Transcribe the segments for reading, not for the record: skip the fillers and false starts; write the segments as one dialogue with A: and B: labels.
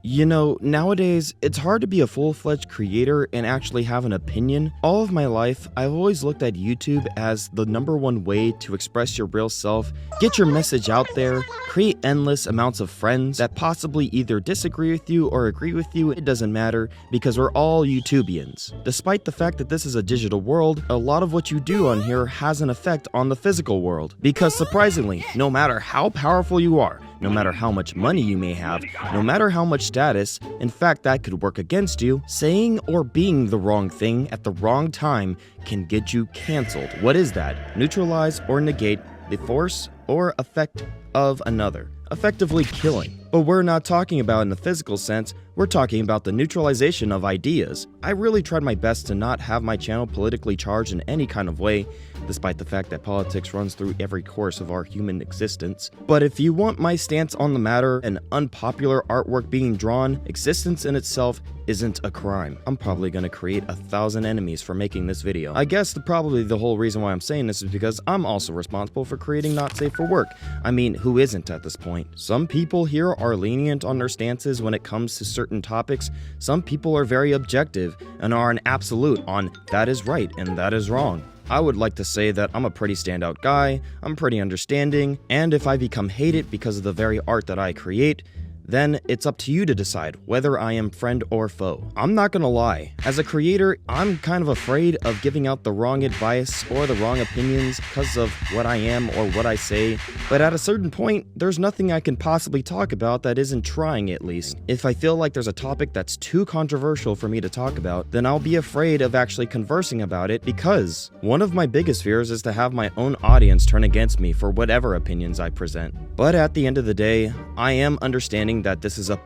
A: You know, nowadays, it's hard to be a full-fledged creator and actually have an opinion. All of my life, I've always looked at YouTube as the #1 way to express your real self, get your message out there, create endless amounts of friends that possibly either disagree with you or agree with you. It doesn't matter, because we're all YouTubians. Despite the fact that this is a digital world, a lot of what you do on here has an effect on the physical world. Because surprisingly, no matter how powerful you are, no matter how much money you may have, no matter how much status, in fact that could work against you, saying or being the wrong thing at the wrong time can get you cancelled. What is that? Neutralize or negate the force or effect of another, effectively killing. But we're not talking about in the physical sense, we're talking about the neutralization of ideas. I really tried my best to not have my channel politically charged in any kind of way, despite the fact that politics runs through every course of our human existence. But if you want my stance on the matter, an unpopular artwork being drawn, existence in itself isn't a crime. I'm probably gonna create 1,000 enemies for making this video. I guess probably the whole reason why I'm saying this is because I'm also responsible for creating Not Safe for Work. I mean, who isn't at this point? Some people here are lenient on their stances when it comes to certain topics. Some people are very objective and are an absolute on that is right and that is wrong. I would like to say that I'm a pretty standout guy, I'm pretty understanding, and if I become hated because of the very art that I create, then it's up to you to decide whether I am friend or foe. I'm not gonna lie, as a creator, I'm kind of afraid of giving out the wrong advice or the wrong opinions because of what I am or what I say, but at a certain point, there's nothing I can possibly talk about that isn't trying at least. If I feel like there's a topic that's too controversial for me to talk about, then I'll be afraid of actually conversing about it because one of my biggest fears is to have my own audience turn against me for whatever opinions I present. But at the end of the day, I am understanding that this is a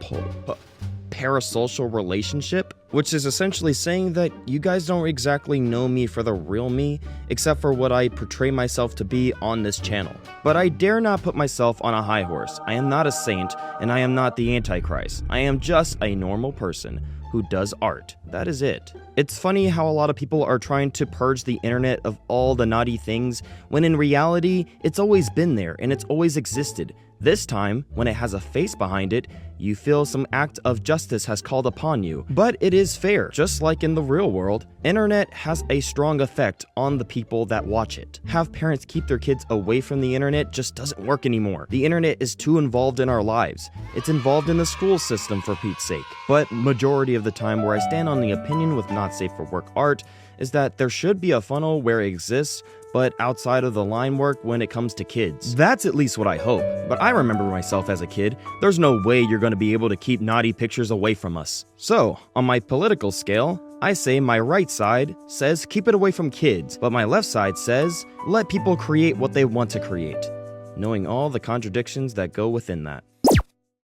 A: parasocial relationship, which is essentially saying that you guys don't exactly know me for the real me, except for what I portray myself to be on this channel. But I dare not put myself on a high horse. I am not a saint, and I am not the Antichrist. I am just a normal person who does art. That is it. It's funny how a lot of people are trying to purge the internet of all the naughty things, when in reality, it's always been there and it's always existed. This time, when it has a face behind it, you feel some act of justice has called upon you. But it is fair. Just like in the real world, internet has a strong effect on the people that watch it. Have parents keep their kids away from the internet just doesn't work anymore. The internet is too involved in our lives. It's involved in the school system for Pete's sake. But majority of the time where I stand on the opinion with Not Safe for Work art is that there should be a funnel where it exists, but outside of the line work when it comes to kids. That's at least what I hope. But I remember myself as a kid. There's no way you're gonna be able to keep naughty pictures away from us. So, on my political scale, I say my right side says keep it away from kids, but my left side says let people create what they want to create, knowing all the contradictions that go within that.